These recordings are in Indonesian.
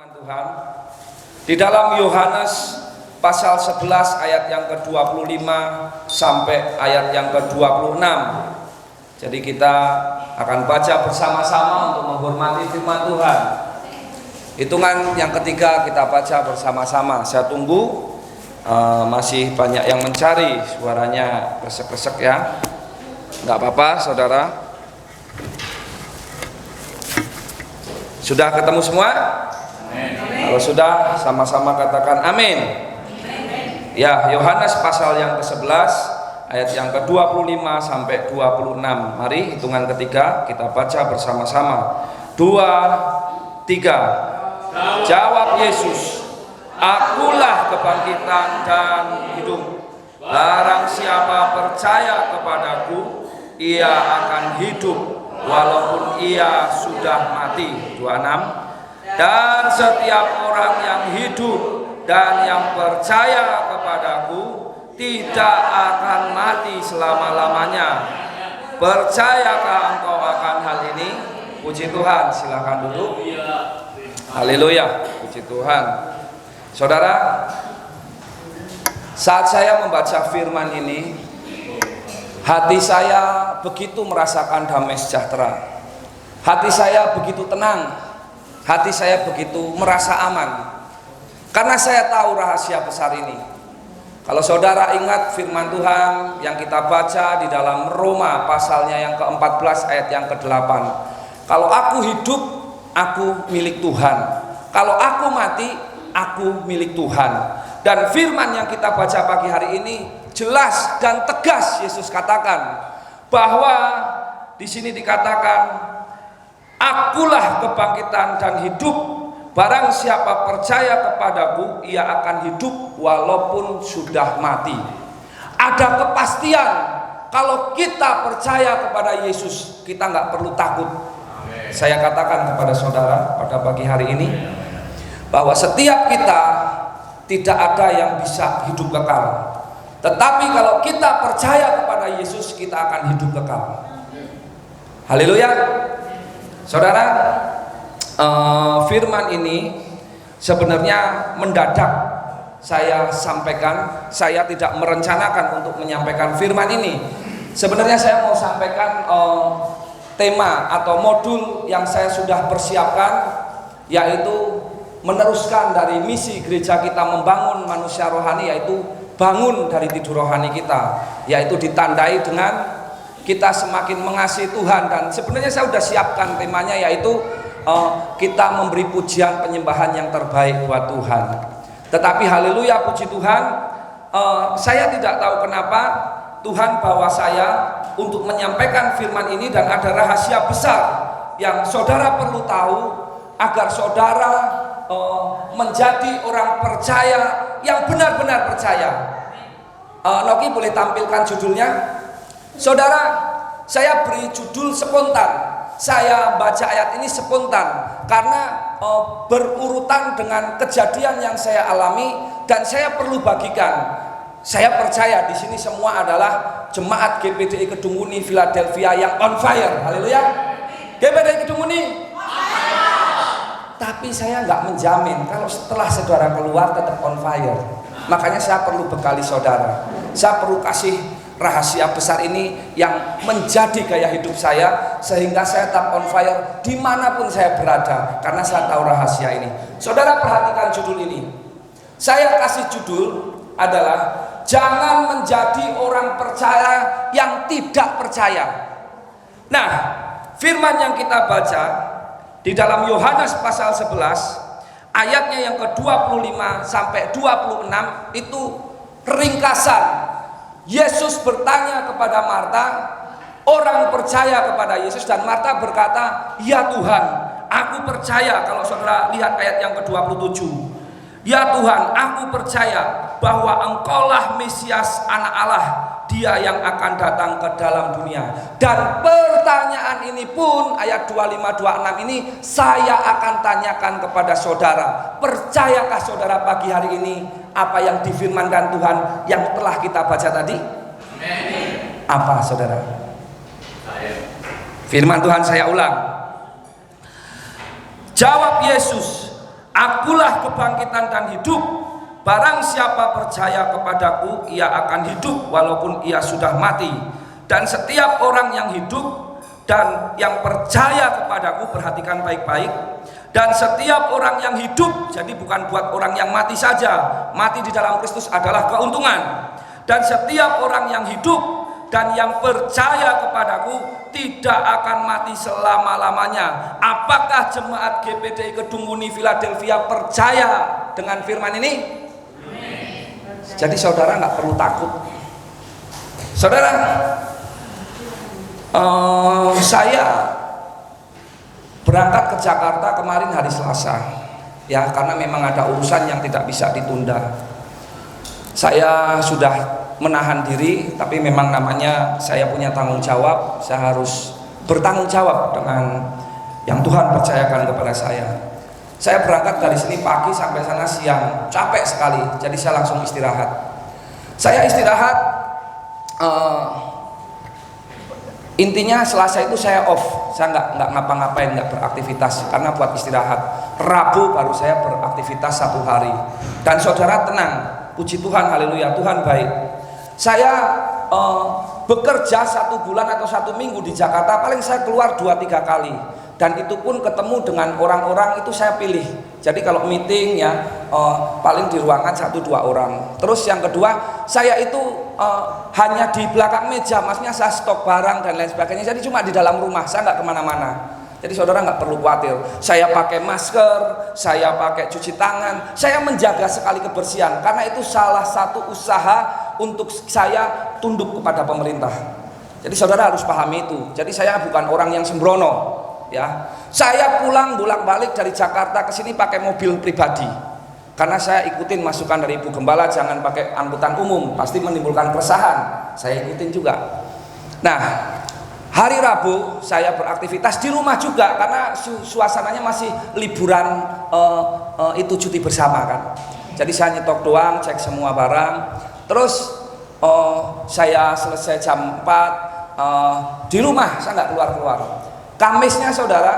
firman Tuhan di dalam Yohanes pasal 11 ayat yang ke-25 sampai ayat yang ke-26. Jadi kita akan baca bersama-sama untuk menghormati firman Tuhan. Hitungan yang ketiga kita baca bersama-sama. Saya tunggu, masih banyak yang mencari, suaranya kresek-kresek ya. Enggak apa-apa saudara. Sudah ketemu semua? Amin. Kalau sudah, sama-sama katakan amin. Amin. Ya, Yohanes pasal yang ke-11 ayat yang ke-25 sampai 26. Mari hitungan ketiga kita baca bersama-sama. 2, 3. Jawab Yesus, "Akulah kebangkitan dan hidup. Barang siapa percaya kepadaku, ia akan hidup walaupun ia sudah mati." 26. Dan setiap orang yang hidup dan yang percaya kepadaku tidak akan mati selama-lamanya. Percayakah engkau akan hal ini? Puji Tuhan, silakan duduk. Haleluya, puji Tuhan. Saudara, saat saya membaca firman ini, hati saya begitu merasakan damai sejahtera. Hati saya begitu tenang. Hati saya begitu merasa aman. Karena saya tahu rahasia besar ini. Kalau saudara ingat firman Tuhan yang kita baca di dalam Roma pasalnya yang ke-14 ayat yang ke-8. Kalau aku hidup, aku milik Tuhan. Kalau aku mati, aku milik Tuhan. Dan firman yang kita baca pagi hari ini jelas dan tegas Yesus katakan bahwa di sini dikatakan, "Akulah kebangkitan dan hidup. Barang siapa percaya kepadaku, ia akan hidup walaupun sudah mati." Ada kepastian kalau kita percaya kepada Yesus, kita nggak perlu takut. Amen. Saya katakan kepada saudara pada pagi hari ini bahwa setiap kita tidak ada yang bisa hidup kekal. Tetapi kalau kita percaya kepada Yesus, kita akan hidup kekal. Haleluya. Saudara, firman ini sebenarnya mendadak saya sampaikan. Saya tidak merencanakan untuk menyampaikan firman ini. Sebenarnya saya mau sampaikan tema atau modul yang saya sudah persiapkan, yaitu meneruskan dari misi gereja kita membangun manusia rohani, yaitu bangun dari tidur rohani kita, yaitu ditandai dengan kita semakin mengasihi Tuhan. Dan sebenarnya saya sudah siapkan temanya, yaitu kita memberi pujian penyembahan yang terbaik buat Tuhan. Tetapi haleluya, puji Tuhan, saya tidak tahu kenapa Tuhan bawa saya untuk menyampaikan firman ini. Dan ada rahasia besar yang saudara perlu tahu agar saudara menjadi orang percaya yang benar-benar percaya. Noki boleh tampilkan judulnya? Saudara, saya beri judul spontan. Saya baca ayat ini spontan karena berurutan dengan kejadian yang saya alami dan saya perlu bagikan. Saya percaya di sini semua adalah jemaat GPDI Kedunguni Philadelphia yang on fire. Haleluya. GPDI Kedunguni. Tapi saya nggak menjamin kalau setelah saudara keluar tetap on fire. Makanya saya perlu bekali saudara. Saya perlu kasih rahasia besar ini yang menjadi gaya hidup saya, sehingga saya tetap on fire dimanapun saya berada, karena saya tahu rahasia ini. Saudara perhatikan judul ini. Saya kasih judul adalah jangan menjadi orang percaya yang tidak percaya. Nah, firman yang kita baca di dalam Yohanes pasal 11 ayatnya yang ke-25 sampai 26 itu ringkasan. Yesus bertanya kepada Marta, orang percaya kepada Yesus, dan Marta berkata, "Ya Tuhan, aku percaya." Kalau saudara lihat ayat yang ke-27, "Ya Tuhan, aku percaya bahwa Engkaulah Mesias, Anak Allah, Dia yang akan datang ke dalam dunia." Dan pertanyaan ini pun ayat 25-26 ini saya akan tanyakan kepada saudara. Percayakah saudara pagi hari ini apa yang difirmankan Tuhan yang telah kita baca tadi? Amen. Apa saudara? Firman Tuhan saya ulang. Jawab Yesus, Akulah kebangkitan dan hidup. Barang siapa percaya kepadaku, ia akan hidup walaupun ia sudah mati. Dan setiap orang yang hidup dan yang percaya kepadaku, perhatikan baik-baik, dan setiap orang yang hidup, jadi bukan buat orang yang mati saja, mati di dalam Kristus adalah keuntungan. Dan setiap orang yang hidup dan yang percaya kepadaku tidak akan mati selama-lamanya. Apakah jemaat GPDI Kedung Muni Philadelphia percaya dengan firman ini? Jadi saudara nggak perlu takut. Saudara, saya berangkat ke Jakarta kemarin hari Selasa, ya, karena memang ada urusan yang tidak bisa ditunda. Saya sudah menahan diri, tapi memang namanya saya punya tanggung jawab. Saya harus bertanggung jawab dengan yang Tuhan percayakan kepada saya. Saya berangkat dari sini pagi sampai sana siang, capek sekali, jadi saya langsung istirahat. Saya istirahat, intinya Selasa itu saya off, saya nggak ngapa-ngapain, nggak beraktivitas, karena buat istirahat. Rabu baru saya beraktivitas 1 hari. Dan saudara tenang, puji Tuhan, haleluya, Tuhan baik. Saya bekerja 1 bulan atau 1 minggu di Jakarta, paling saya keluar 2-3 kali. Dan itu pun ketemu dengan orang-orang itu saya pilih. Jadi kalau meeting ya paling di ruangan 1-2 orang. Terus yang kedua, saya itu hanya di belakang meja, maksudnya saya stok barang dan lain sebagainya. Jadi cuma di dalam rumah, saya nggak kemana-mana. Jadi saudara nggak perlu khawatir. Saya pakai masker, saya pakai cuci tangan, saya menjaga sekali kebersihan. Karena itu salah satu usaha untuk saya tunduk kepada pemerintah. Jadi saudara harus pahami itu. Jadi saya bukan orang yang sembrono. Ya, saya pulang bolak-balik dari Jakarta ke sini pakai mobil pribadi. Karena saya ikutin masukan dari Ibu Gembala, jangan pakai angkutan umum, pasti menimbulkan keresahan. Saya ikutin juga. Nah, hari Rabu saya beraktivitas di rumah juga karena suasananya masih liburan, itu cuti bersama kan. Jadi saya nyetok doang, cek semua barang. Terus saya selesai jam 4 di rumah, saya nggak keluar-keluar. Kamisnya saudara,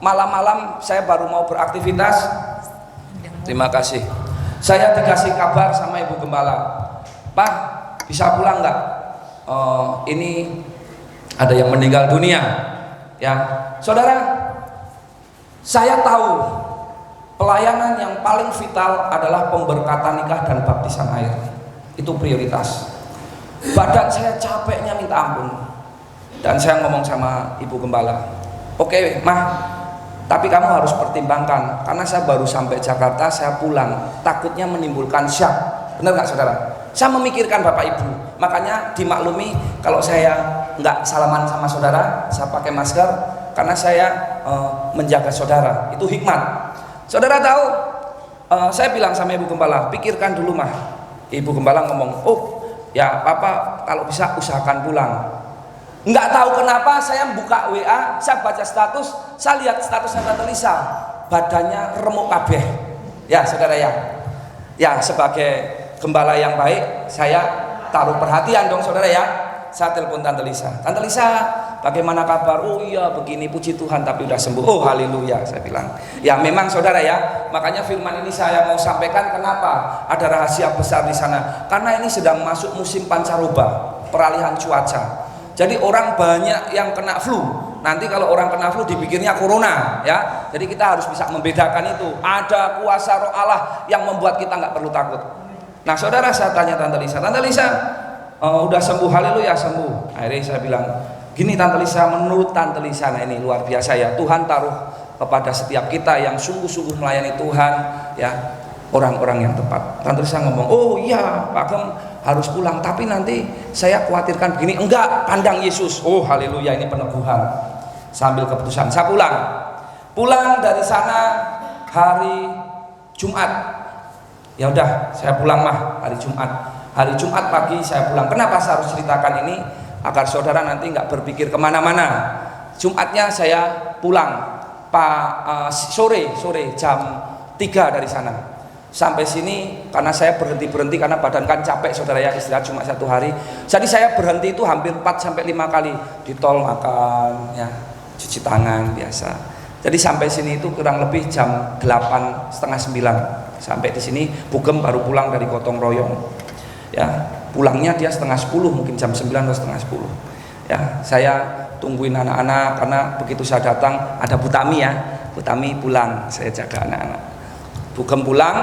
malam-malam saya baru mau beraktivitas. Terima kasih. Saya dikasih kabar sama Ibu Gembala, Pak, bisa pulang nggak? Ini ada yang meninggal dunia. Ya, saudara, saya tahu pelayanan yang paling vital adalah pemberkatan nikah dan baptisan air. Itu prioritas. Badan saya capeknya minta ampun. Dan saya ngomong sama Ibu Gembala, oke, Mah, tapi kamu harus pertimbangkan, karena saya baru sampai Jakarta, saya pulang, takutnya menimbulkan syak. Benar nggak saudara? Saya memikirkan Bapak Ibu, makanya dimaklumi kalau saya nggak salaman sama saudara, saya pakai masker, karena saya menjaga saudara. Itu hikmat. Saudara tahu, saya bilang sama Ibu Gembala, pikirkan dulu Mah. Ibu Gembala ngomong, oh ya Papa kalau bisa usahakan pulang. Nggak tahu kenapa saya buka WA, saya baca status, saya lihat statusnya Tante Lisa, badannya remuk kabeh. Ya saudara ya, ya sebagai gembala yang baik, saya taruh perhatian dong saudara ya. Saya telepon Tante Lisa, Tante Lisa, bagaimana kabar? Oh iya begini, puji Tuhan, tapi udah sembuh. Oh haleluya, saya bilang. Ya memang saudara ya, makanya firman ini saya mau sampaikan. Kenapa? Ada rahasia besar di sana. Karena ini sedang masuk musim pancaroba, peralihan cuaca. Jadi orang banyak yang kena flu. Nanti kalau orang kena flu dipikirnya corona, ya. Jadi kita harus bisa membedakan itu. Ada kuasa Roh Allah yang membuat kita nggak perlu takut. Nah, saudara, saya tanya Tante Lisa, Tante Lisa, udah sembuh, haleluya sembuh. Akhirnya saya bilang, gini Tante Lisa, menurut Tante Lisa, nah ini luar biasa ya. Tuhan taruh kepada setiap kita yang sungguh-sungguh melayani Tuhan, ya, orang-orang yang tepat. Tante Lisa ngomong, oh iya Pak Gem, harus pulang, tapi nanti saya khawatirkan begini. Enggak, pandang Yesus. Oh haleluya, ini peneguhan. Sambil keputusan, saya pulang dari sana hari Jumat. Ya udah, saya pulang Mah hari Jumat pagi saya pulang. Kenapa saya harus ceritakan ini? Agar saudara nanti nggak berpikir kemana-mana. Jumatnya saya pulang sore jam 3 dari sana. Sampai sini karena saya berhenti karena badan kan capek saudara ya, istirahat cuma 1 hari. Jadi saya berhenti itu hampir 4-5 kali di tol, makan ya, cuci tangan biasa. Jadi sampai sini itu kurang lebih jam 8, setengah 9. Sampai di sini Bugem baru pulang dari gotong royong. Ya, pulangnya dia setengah 10, mungkin jam 9 atau setengah 10. Ya, saya tungguin anak-anak karena begitu saya datang ada Bu Tami ya. Bu Tami pulang, saya jaga anak-anak. Bugem pulang,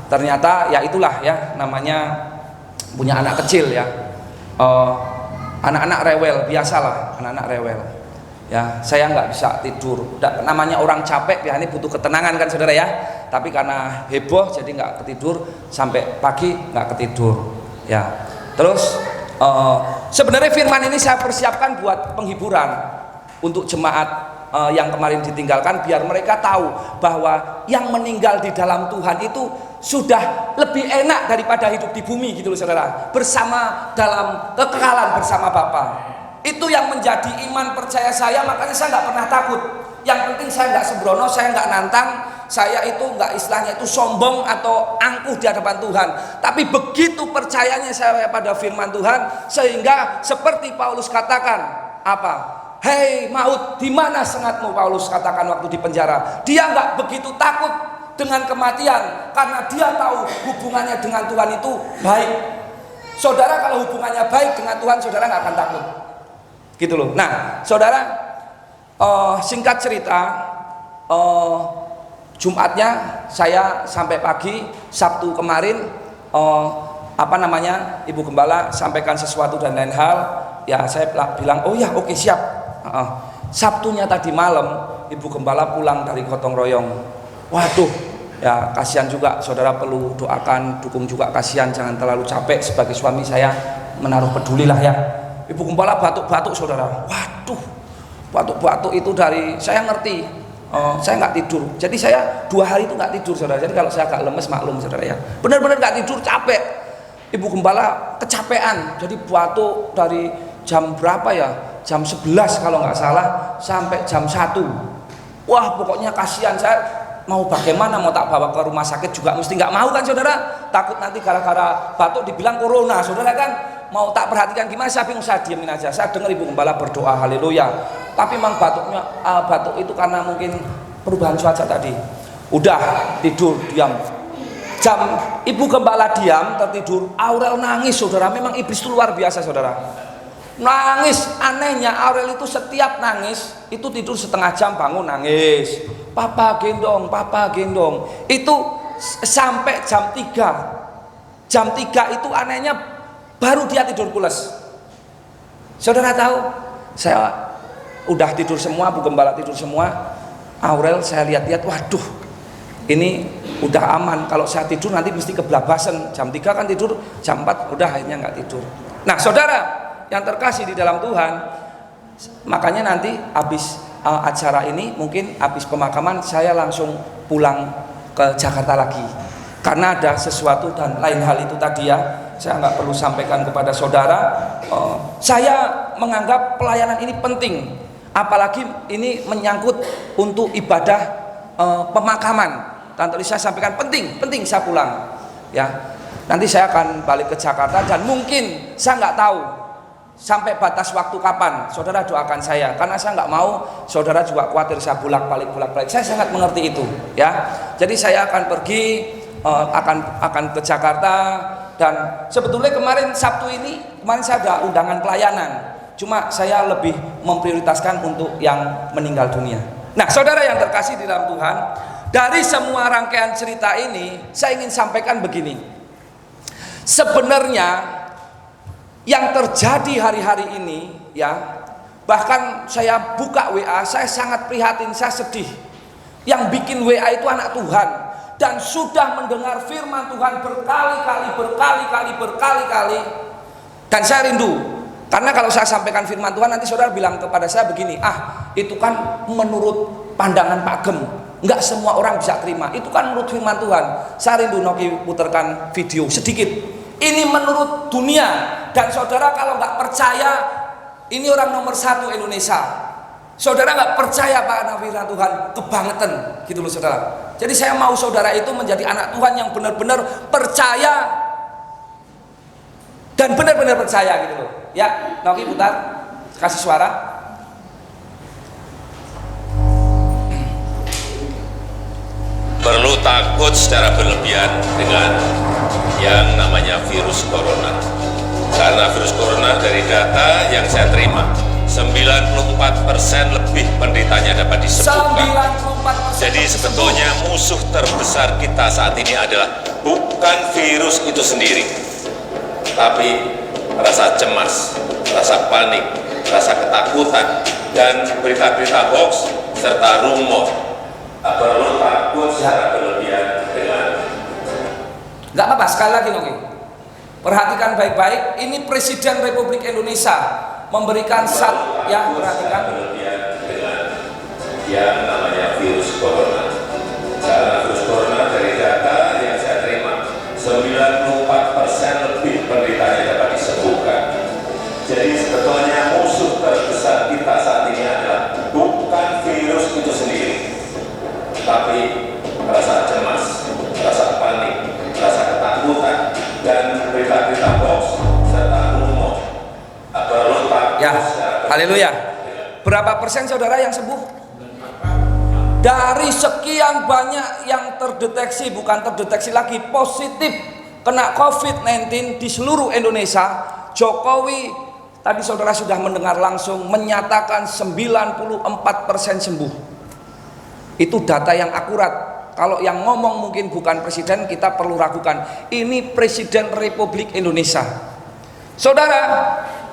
ternyata ya itulah ya namanya punya anak kecil ya. Anak-anak rewel, biasalah anak-anak rewel. Ya, saya nggak bisa tidur. Namanya orang capek biasanya butuh ketenangan kan saudara ya. Tapi karena heboh jadi nggak ketidur sampai pagi nggak ketidur. Ya, terus sebenarnya firman ini saya persiapkan buat penghiburan untuk jemaat yang kemarin ditinggalkan, biar mereka tahu bahwa yang meninggal di dalam Tuhan itu sudah lebih enak daripada hidup di bumi gitu loh saudara. Bersama dalam kekekalan bersama Bapa. Itu yang menjadi iman percaya saya, makanya saya nggak pernah takut. Yang penting saya nggak sembrono, saya nggak nantang, saya itu nggak istilahnya itu sombong atau angkuh di hadapan Tuhan. Tapi begitu percayanya saya pada firman Tuhan, sehingga seperti Paulus katakan, apa? Hei maut, di mana sengatmu? Paulus katakan waktu di penjara. Dia nggak begitu takut dengan kematian, karena dia tahu hubungannya dengan Tuhan itu baik. Saudara kalau hubungannya baik dengan Tuhan, saudara nggak akan takut. Gitu loh. Nah, saudara, singkat cerita, Jumatnya saya sampai pagi, Sabtu kemarin, Ibu Gembala sampaikan sesuatu dan lain hal, ya saya bilang, oh ya oke siap. Sabtunya tadi malam, Ibu Gembala pulang dari gotong royong. Waduh, ya kasihan juga, saudara perlu doakan, dukung juga, kasihan, jangan terlalu capek. Sebagai suami saya menaruh peduli lah ya. Ibu Gembala batuk-batuk saudara. Waduh, batuk-batuk itu dari saya ngerti. Saya nggak tidur. Jadi saya 2 hari itu nggak tidur saudara. Jadi kalau saya agak lemes maklum saudara ya. Benar-benar nggak tidur, capek. Ibu Gembala kecapean. Jadi batuk dari jam berapa ya? Jam 11 kalau nggak salah sampai jam 1. Wah pokoknya kasihan, saya mau bagaimana, mau tak bawa ke rumah sakit juga mesti nggak mau kan saudara. Takut nanti gara-gara batuk dibilang corona saudara kan. Mau tak perhatikan gimana, saya bingung, saya diemin aja. Saya dengar Ibu Gembala berdoa haleluya. Tapi memang batuk itu karena mungkin perubahan cuaca tadi. Udah tidur diam. Jam Ibu Gembala diam tertidur, Aurel nangis saudara. Memang iblis itu luar biasa saudara. Nangis, anehnya Aurel itu setiap nangis itu tidur setengah jam bangun nangis. Papa gendong, papa gendong. Itu sampai jam 3. Jam 3 itu anehnya baru dia tidur pulas. Saudara tahu, saya udah tidur semua, Bu Gembala tidur semua. Aurel saya lihat-lihat, waduh, ini udah aman. Kalau saya tidur nanti mesti keblabasan. Jam 3 kan tidur, jam 4 udah akhirnya nggak tidur. Nah saudara yang terkasih di dalam Tuhan, makanya nanti habis acara ini, mungkin habis pemakaman saya langsung pulang ke Jakarta lagi. Karena ada sesuatu dan lain hal itu tadi ya, saya nggak perlu sampaikan kepada saudara. Saya menganggap pelayanan ini penting, apalagi ini menyangkut untuk ibadah pemakaman. Dan tadi saya sampaikan penting saya pulang. Ya, nanti saya akan balik ke Jakarta dan mungkin saya nggak tahu sampai batas waktu kapan. Saudara doakan saya, karena saya nggak mau saudara juga khawatir saya bolak-balik. Saya sangat mengerti itu. Ya, jadi saya akan pergi. Akan ke Jakarta, dan sebetulnya kemarin Sabtu ini saya ada undangan pelayanan, cuma saya lebih memprioritaskan untuk yang meninggal dunia. Nah saudara yang terkasih di dalam Tuhan, dari semua rangkaian cerita ini saya ingin sampaikan begini. Sebenarnya yang terjadi hari-hari ini ya, bahkan saya buka WA, saya sangat prihatin, saya sedih. Yang bikin WA itu anak Tuhan dan sudah mendengar firman Tuhan berkali-kali, dan saya rindu. Karena kalau saya sampaikan firman Tuhan nanti saudara bilang kepada saya begini, itu kan menurut pandangan Pak Gem, nggak semua orang bisa terima, itu kan menurut firman Tuhan. Saya rindu Noki putarkan video sedikit. Ini menurut dunia, dan saudara kalau nggak percaya, ini orang nomor 1 Indonesia. Saudara nggak percaya Pak Nawira Tuhan, kebangetan gitu loh saudara. Jadi saya mau saudara itu menjadi anak Tuhan yang benar-benar percaya dan benar-benar percaya gitu loh. Ya, Noki putar, kasih suara. perlu takut secara berlebihan dengan yang namanya virus corona. Karena virus corona dari data yang saya terima, 94% lebih penderitanya dapat disembuhkan. 94%. Jadi sebetulnya musuh terbesar kita saat ini adalah bukan virus itu sendiri, tapi rasa cemas, rasa panik, rasa ketakutan, dan berita-berita hoax serta rumor. Perlu takut secara berlebihan dengan. Nggak apa-apa, sekali lagi Nogi. Perhatikan baik-baik, ini Presiden Republik Indonesia memberikan yang perhatikan berlebihan dengan yang namanya virus corona. Karena virus corona dari data yang saya terima, 94% lebih penderitanya dapat disembuhkan. Jadi sebetulnya musuh terbesar kita saat ini adalah bukan virus itu sendiri, tapi rasa cemas, rasa panik, rasa ketakutan, dan berita-berita hoax serta rumor. Perlu takut. ya. Haleluya. Berapa persen saudara yang sembuh? Dari sekian banyak yang terdeteksi, bukan terdeteksi lagi, positif kena COVID-19 di seluruh Indonesia, Jokowi tadi saudara sudah mendengar langsung menyatakan 94% sembuh. Itu data yang akurat. Kalau yang ngomong mungkin bukan presiden, kita perlu ragukan. Ini Presiden Republik Indonesia. Saudara,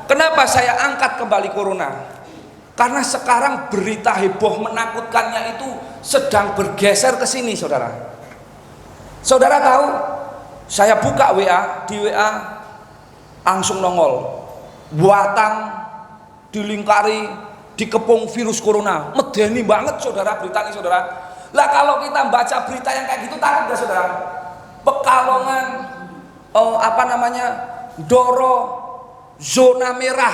kenapa saya angkat kembali corona? Karena sekarang berita heboh menakutkannya itu sedang bergeser ke sini, saudara. Saudara tahu, saya buka WA, di WA langsung nongol buatan dilingkari, dikepung virus corona. Medeni banget saudara berita ini, saudara. Lah kalau kita baca berita yang kayak gitu, takut gak saudara? Pekalongan, Doro, zona merah,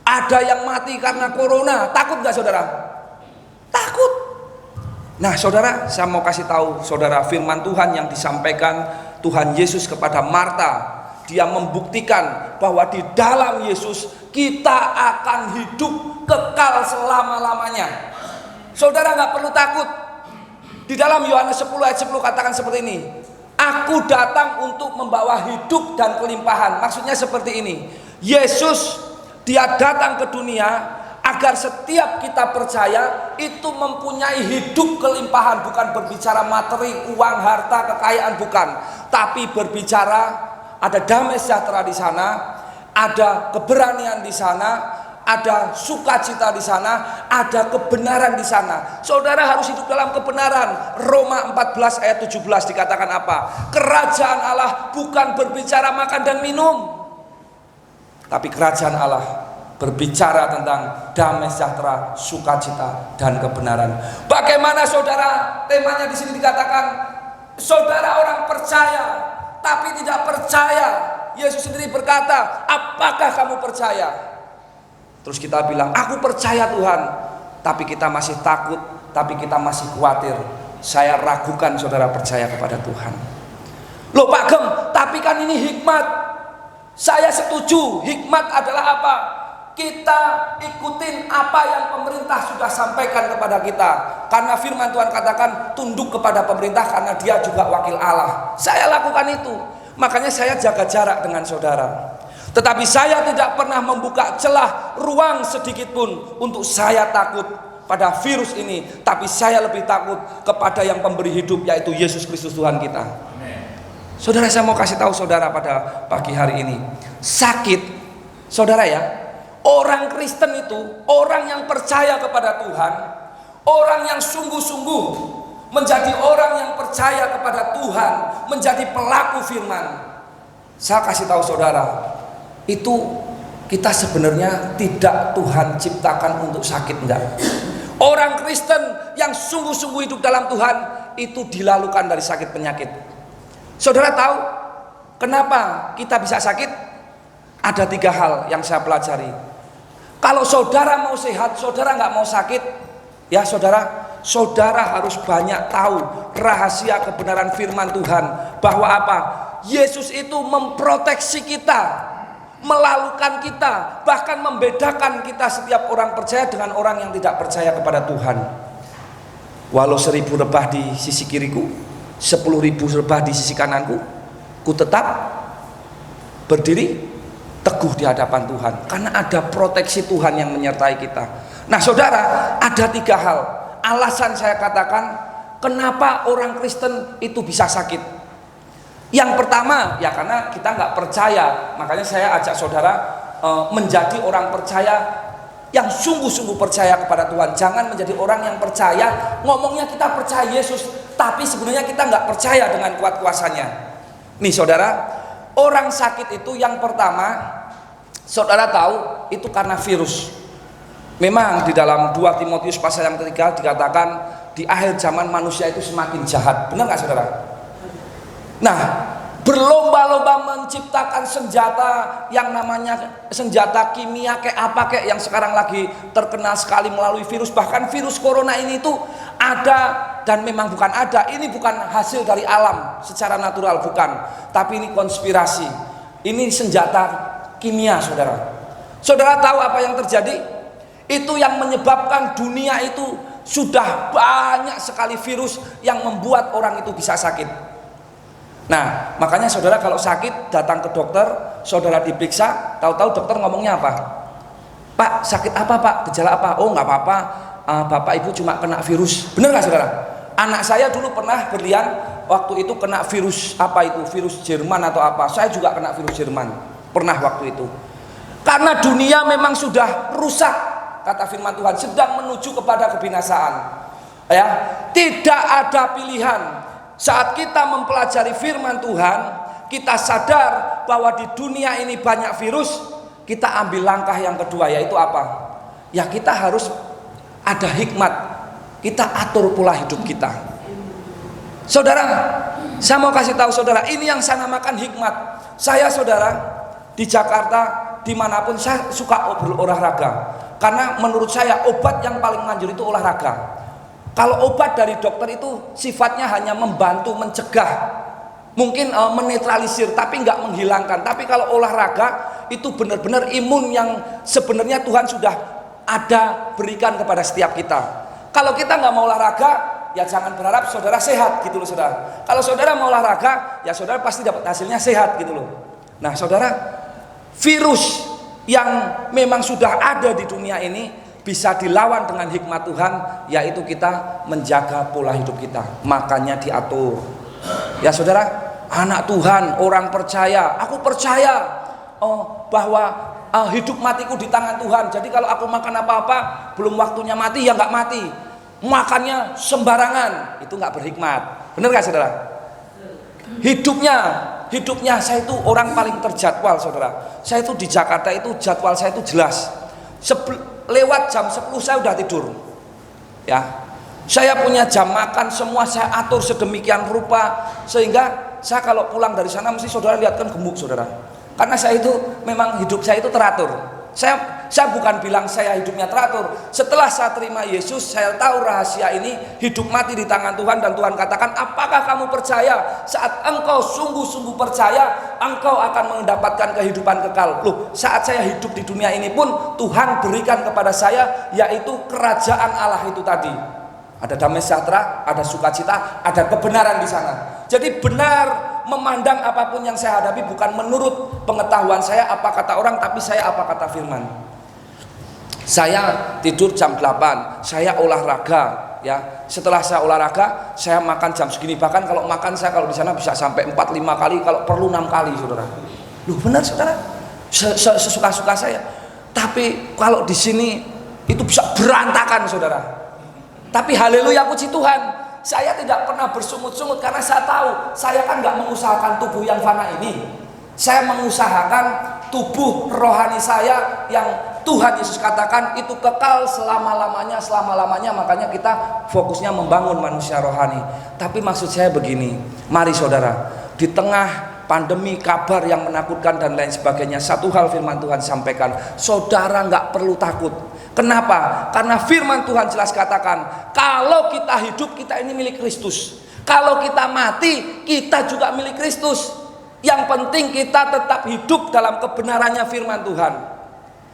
ada yang mati karena corona, takut gak saudara? Takut. Nah saudara, saya mau kasih tahu saudara, firman Tuhan yang disampaikan Tuhan Yesus kepada Marta, dia membuktikan bahwa di dalam Yesus kita akan hidup kekal selama-lamanya. Saudara nggak perlu takut. Di dalam Yohanes 10 ayat 10 katakan seperti ini, aku datang untuk membawa hidup dan kelimpahan. Maksudnya seperti ini, Yesus dia datang ke dunia agar setiap kita percaya itu mempunyai hidup kelimpahan. Bukan berbicara materi, uang, harta, kekayaan, bukan, tapi berbicara ada damai sejahtera di sana, ada keberanian di sana, ada sukacita di sana, ada kebenaran di sana. Saudara harus hidup dalam kebenaran. Roma 14 ayat 17 dikatakan apa? Kerajaan Allah bukan berbicara makan dan minum, tapi kerajaan Allah berbicara tentang damai sejahtera, sukacita, dan kebenaran. Bagaimana saudara? Temanya di sini dikatakan, saudara orang percaya tapi tidak percaya. Yesus sendiri berkata, apakah kamu percaya? Terus kita bilang, aku percaya Tuhan, tapi kita masih takut, tapi kita masih khawatir. Saya ragukan saudara percaya kepada Tuhan. Loh Pak Gem, tapi kan ini hikmat. Saya setuju, hikmat adalah apa? Kita ikutin apa yang pemerintah sudah sampaikan kepada kita. Karena firman Tuhan katakan tunduk kepada pemerintah karena dia juga wakil Allah. Saya lakukan itu. Makanya saya jaga jarak dengan saudara. Tetapi saya tidak pernah membuka celah ruang sedikit pun untuk saya takut pada virus ini. Tapi saya lebih takut kepada yang pemberi hidup, yaitu Yesus Kristus Tuhan kita. Saudara, saya mau kasih tahu saudara pada pagi hari ini, sakit, saudara ya, orang Kristen itu, orang yang percaya kepada Tuhan, orang yang sungguh-sungguh menjadi orang yang percaya kepada Tuhan, menjadi pelaku firman. Saya kasih tahu saudara, itu kita sebenarnya tidak Tuhan ciptakan untuk sakit, enggak. Orang Kristen yang sungguh-sungguh hidup dalam Tuhan itu dilalukan dari sakit penyakit. Saudara tahu kenapa kita bisa sakit? Ada 3 hal yang saya pelajari. Kalau saudara mau sehat, saudara nggak mau sakit, ya saudara harus banyak tahu rahasia kebenaran firman Tuhan. Bahwa apa? Yesus itu memproteksi kita, melalukan kita, bahkan membedakan kita setiap orang percaya dengan orang yang tidak percaya kepada Tuhan. Walau 1000 lebah di sisi kiriku, 10.000 lebah di sisi kananku, ku tetap berdiri teguh di hadapan Tuhan, karena ada proteksi Tuhan yang menyertai kita. Nah saudara, ada 3 hal alasan saya katakan kenapa orang Kristen itu bisa sakit. Yang pertama, ya karena kita nggak percaya. Makanya saya ajak saudara menjadi orang percaya yang sungguh-sungguh percaya kepada Tuhan. Jangan menjadi orang yang percaya, ngomongnya kita percaya Yesus, tapi sebenarnya kita nggak percaya dengan kuat kuasanya. Nih saudara, orang sakit itu yang pertama, saudara tahu itu karena virus. Memang di dalam 2 Timotius pasal yang ketiga dikatakan di akhir zaman manusia itu semakin jahat. Benar nggak saudara? Nah, berlomba-lomba menciptakan senjata yang namanya senjata kimia kayak apa kayak yang sekarang lagi terkenal sekali melalui virus. Bahkan virus corona ini tuh ada, dan memang bukan ada, ini bukan hasil dari alam secara natural, bukan, tapi ini konspirasi, ini senjata kimia. Saudara tahu apa yang terjadi? Itu yang menyebabkan dunia itu sudah banyak sekali virus yang membuat orang itu bisa sakit. Nah, makanya saudara kalau sakit datang ke dokter, saudara diperiksa, tahu-tahu dokter ngomongnya apa? Pak, sakit apa Pak? Gejala apa? Oh nggak apa-apa, Bapak Ibu cuma kena virus. Bener nggak saudara? Anak saya dulu pernah berlian, waktu itu kena virus apa itu? Virus Jerman atau apa? Saya juga kena virus Jerman, pernah waktu itu. Karena dunia memang sudah rusak, kata firman Tuhan, sedang menuju kepada kebinasaan. Ya, tidak ada pilihan. Saat kita mempelajari firman Tuhan, kita sadar bahwa di dunia ini banyak virus, kita ambil langkah yang kedua, yaitu apa? Ya kita harus ada hikmat, kita atur pola hidup kita. Saudara, saya mau kasih tahu saudara, ini yang saya namakan hikmat. Saya saudara, di Jakarta, dimanapun saya suka berolahraga, karena menurut saya obat yang paling manjur itu olahraga. Kalau obat dari dokter itu sifatnya hanya membantu mencegah, mungkin menetralisir, tapi nggak menghilangkan. Tapi kalau olahraga itu benar-benar imun yang sebenarnya Tuhan sudah ada berikan kepada setiap kita. Kalau kita nggak mau olahraga, ya jangan berharap saudara sehat gitu loh saudara. Kalau saudara mau olahraga, ya saudara pasti dapat hasilnya sehat gitu loh. Nah saudara, virus yang memang sudah ada di dunia ini bisa dilawan dengan hikmat Tuhan, yaitu kita menjaga pola hidup kita, makannya diatur. Ya saudara, anak Tuhan, orang percaya, aku percaya bahwa hidup matiku di tangan Tuhan. Jadi kalau aku makan apa-apa belum waktunya mati, ya nggak mati. Makannya sembarangan, itu nggak berhikmat. Benar nggak saudara? Hidupnya saya itu orang paling terjadwal saudara. Saya itu di Jakarta itu jadwal saya itu jelas. Lewat jam 10 saya udah tidur. Ya. Saya punya jam makan semua saya atur sedemikian rupa, sehingga saya kalau pulang dari sana mesti saudara lihat kan gemuk saudara. Karena saya itu memang hidup saya itu teratur. Saya bukan bilang saya hidupnya teratur. Setelah saya terima Yesus, saya tahu rahasia ini, hidup mati di tangan Tuhan. Dan Tuhan katakan, apakah kamu percaya? Saat engkau sungguh-sungguh percaya, engkau akan mendapatkan kehidupan kekal. Loh, saat saya hidup di dunia ini pun Tuhan berikan kepada saya, yaitu kerajaan Allah itu tadi. Ada damai sejahtera, ada sukacita, ada kebenaran di sana. Jadi benar memandang apapun yang saya hadapi bukan menurut pengetahuan saya apa kata orang, tapi saya apa kata firman. Saya tidur jam 8, saya olahraga ya. Setelah saya olahraga, saya makan jam segini. Bahkan kalau makan saya kalau di sana bisa sampai 4-5 kali, kalau perlu 6 kali saudara. Loh benar saudara, sesuka-suka saya. Tapi kalau di sini itu bisa berantakan saudara. Tapi haleluya, puji Tuhan, saya tidak pernah bersungut-sungut karena saya tahu saya kan nggak mengusahakan tubuh yang fana ini. Saya mengusahakan tubuh rohani saya yang Tuhan Yesus katakan itu kekal selama-lamanya. Makanya kita fokusnya membangun manusia rohani. Tapi maksud saya begini, mari saudara, di tengah pandemi, kabar yang menakutkan dan lain sebagainya, satu hal firman Tuhan sampaikan, saudara nggak perlu takut. Kenapa? Karena firman Tuhan jelas katakan, kalau kita hidup, kita ini milik Kristus. Kalau kita mati, kita juga milik Kristus. Yang penting kita tetap hidup dalam kebenarannya firman Tuhan.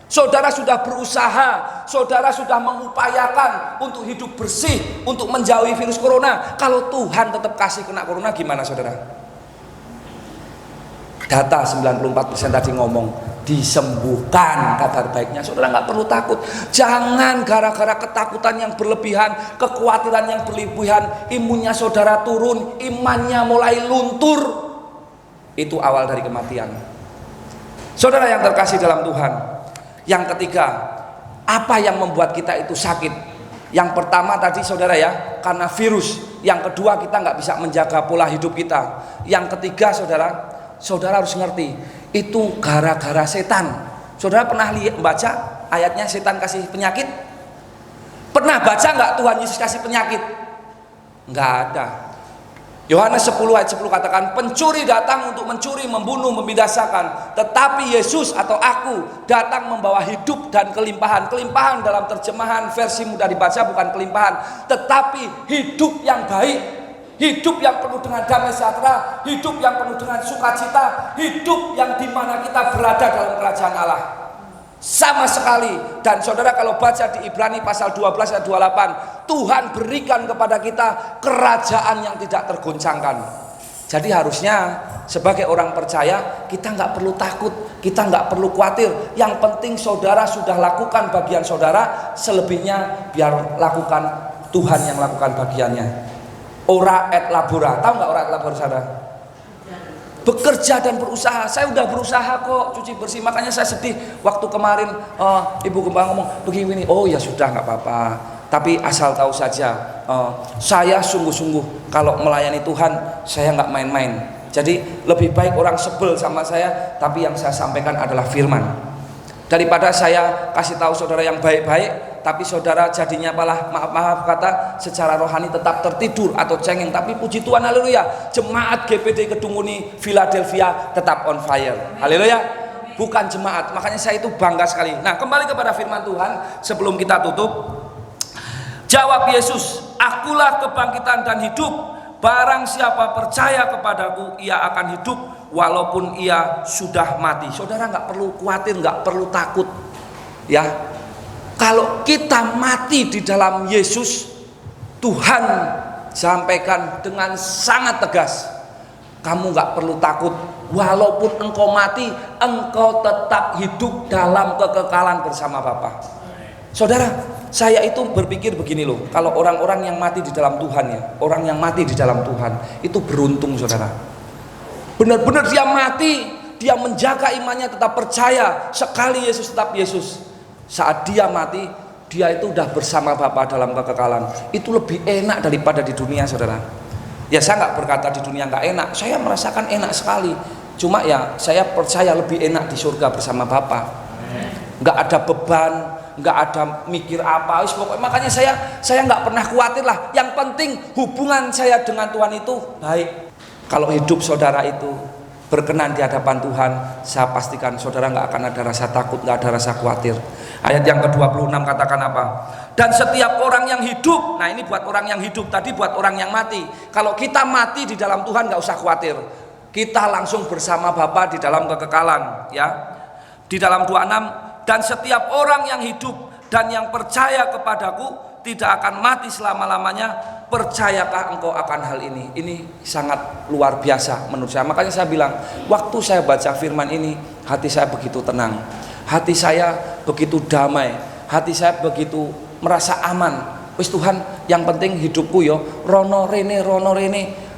Saudara sudah berusaha, saudara sudah mengupayakan untuk hidup bersih, untuk menjauhi virus corona. Kalau Tuhan tetap kasih kena corona, gimana saudara? Data 94% tadi ngomong disembuhkan kabar baiknya. Saudara nggak perlu takut. Jangan gara-gara ketakutan yang berlebihan, kekhawatiran yang berlebihan, imunnya saudara turun, imannya mulai luntur. Itu awal dari kematian. Saudara yang terkasih dalam Tuhan, yang ketiga, apa yang membuat kita itu sakit? Yang pertama tadi saudara ya, karena virus. Yang kedua, kita nggak bisa menjaga pola hidup kita. Yang ketiga saudara harus ngerti, itu gara-gara setan. Saudara pernah baca ayatnya setan kasih penyakit? Pernah baca nggak Tuhan Yesus kasih penyakit? Nggak ada. Yohanes 10 ayat 10 katakan, pencuri datang untuk mencuri, membunuh, membinasakan, tetapi Yesus atau aku datang membawa hidup dan kelimpahan. Kelimpahan dalam terjemahan versi mudah dibaca bukan kelimpahan, tetapi hidup yang baik, hidup yang penuh dengan damai sejahtera, hidup yang penuh dengan sukacita, hidup yang dimana kita berada dalam kerajaan Allah. Sama sekali. Dan saudara kalau baca di Ibrani pasal 12 ayat 28, Tuhan berikan kepada kita kerajaan yang tidak tergoncangkan. Jadi harusnya sebagai orang percaya kita nggak perlu takut, kita nggak perlu khawatir. Yang penting saudara sudah lakukan bagian saudara, selebihnya biar lakukan Tuhan yang lakukan bagiannya. Ora et labora, tahu nggak ora et labora saudara? Bekerja dan berusaha. Saya udah berusaha kok cuci bersih, makanya saya sedih waktu kemarin Ibu Gembala ngomong begini. Oh ya sudah nggak apa-apa, tapi asal tahu saja saya sungguh-sungguh kalau melayani Tuhan, saya nggak main-main. Jadi lebih baik orang sebel sama saya, tapi yang saya sampaikan adalah firman, daripada saya kasih tahu saudara yang baik-baik tapi saudara jadinya malah maaf kata secara rohani tetap tertidur atau cengeng. Tapi puji Tuhan, haleluya, jemaat GPD Kedunguni Philadelphia tetap on fire, haleluya, bukan jemaat. Makanya saya itu bangga sekali. Nah, kembali kepada firman Tuhan sebelum kita tutup. Jawab Yesus, akulah kebangkitan dan hidup, barang siapa percaya kepadaku ia akan hidup walaupun ia sudah mati. Saudara nggak perlu khawatir, nggak perlu takut ya. Kalau kita mati di dalam Yesus, Tuhan sampaikan dengan sangat tegas, kamu nggak perlu takut, walaupun engkau mati, engkau tetap hidup dalam kekekalan bersama Bapa. Saudara, saya itu berpikir begini loh, kalau orang-orang yang mati di dalam Tuhan ya, orang yang mati di dalam Tuhan itu beruntung saudara. Benar-benar dia mati, dia menjaga imannya, tetap percaya sekali Yesus tetap Yesus. Saat dia mati, dia itu udah bersama Bapa dalam kekekalan. Itu lebih enak daripada di dunia saudara. Ya saya nggak berkata di dunia nggak enak, saya merasakan enak sekali. Cuma ya saya percaya lebih enak di surga bersama Bapa. Nggak ada beban, nggak ada mikir apa. Makanya saya nggak pernah khawatir lah. Yang penting hubungan saya dengan Tuhan itu baik. Kalau hidup saudara itu berkenan di hadapan Tuhan, saya pastikan saudara nggak akan ada rasa takut, nggak ada rasa khawatir. Ayat yang ke-26 katakan apa? Dan setiap orang yang hidup, nah ini buat orang yang hidup, tadi buat orang yang mati. Kalau kita mati di dalam Tuhan nggak usah khawatir, kita langsung bersama Bapa di dalam kekekalan ya. Di dalam 26, dan setiap orang yang hidup dan yang percaya kepadaku tidak akan mati selama-lamanya. Percayakah engkau akan hal ini? Ini sangat luar biasa menurut saya. Makanya saya bilang, waktu saya baca firman ini, hati saya begitu tenang, hati saya begitu damai, hati saya begitu merasa aman. Wis Tuhan, yang penting hidupku yo rono rene.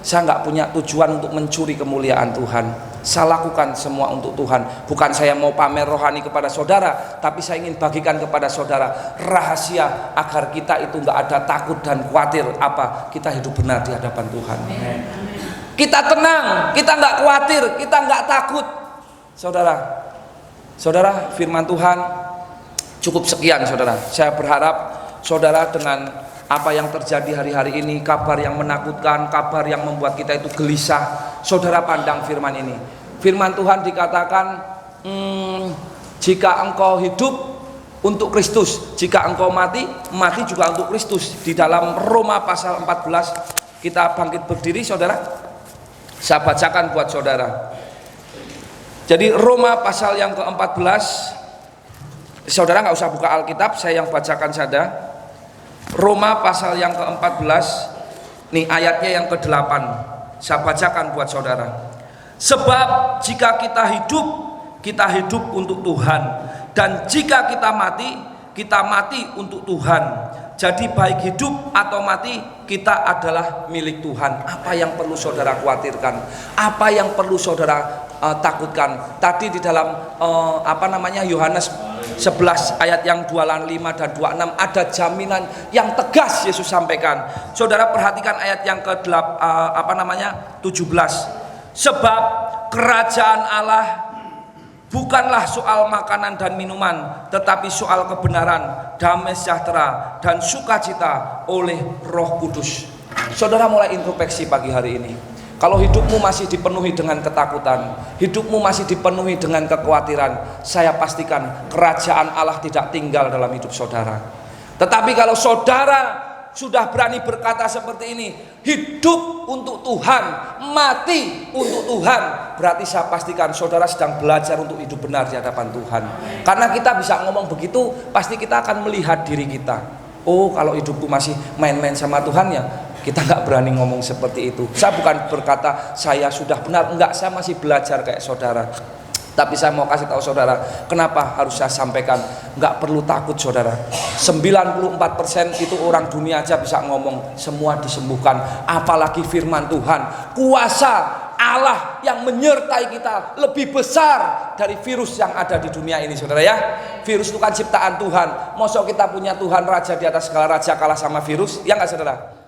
Saya nggak punya tujuan untuk mencuri kemuliaan Tuhan. Saya lakukan semua untuk Tuhan. Bukan saya mau pamer rohani kepada saudara, tapi saya ingin bagikan kepada saudara rahasia agar kita itu nggak ada takut dan khawatir apa, kita hidup benar di hadapan Tuhan. Kita tenang, kita nggak khawatir, kita nggak takut. Saudara, firman Tuhan cukup sekian saudara. Saya berharap saudara dengan apa yang terjadi hari-hari ini, kabar yang menakutkan, kabar yang membuat kita itu gelisah, saudara pandang firman ini. Firman Tuhan dikatakan, jika engkau hidup untuk Kristus, jika engkau mati juga untuk Kristus. Di dalam Roma pasal 14, kita bangkit berdiri saudara, saya bacakan buat saudara. Jadi Roma pasal yang ke-14, Saudara nggak usah buka Alkitab, saya yang bacakan saja. Roma pasal yang ke-14, nih ayatnya yang ke-8. Saya bacakan buat saudara. Sebab jika kita hidup untuk Tuhan, dan jika kita mati untuk Tuhan. Jadi baik hidup atau mati, kita adalah milik Tuhan. Apa yang perlu saudara khawatirkan? Apa yang perlu saudara takutkan? Tadi di dalam Yohanes 11 ayat yang 25 dan 26 ada jaminan yang tegas Yesus sampaikan. Saudara perhatikan ayat yang ke-17. Sebab kerajaan Allah bukanlah soal makanan dan minuman, tetapi soal kebenaran, damai sejahtera, dan sukacita oleh Roh Kudus. Saudara mulai introspeksi pagi hari ini. Kalau hidupmu masih dipenuhi dengan ketakutan, hidupmu masih dipenuhi dengan kekhawatiran, saya pastikan kerajaan Allah tidak tinggal dalam hidup saudara. Tetapi kalau saudara sudah berani berkata seperti ini, hidup untuk Tuhan, mati untuk Tuhan, berarti saya pastikan saudara sedang belajar untuk hidup benar di hadapan Tuhan. Karena kita bisa ngomong begitu, pasti kita akan melihat diri kita. Oh, kalau hidupku masih main-main sama Tuhan ya, kita nggak berani ngomong seperti itu. Saya bukan berkata saya sudah benar, enggak, saya masih belajar kayak saudara. Tapi saya mau kasih tahu saudara, kenapa harus saya sampaikan? Nggak perlu takut saudara. 94% itu orang dunia aja bisa ngomong, semua disembuhkan. Apalagi firman Tuhan, kuasa Allah yang menyertai kita lebih besar dari virus yang ada di dunia ini saudara ya. Virus itu kan ciptaan Tuhan. Masa kita punya Tuhan Raja di atas segala raja kalah sama virus? Ya nggak saudara?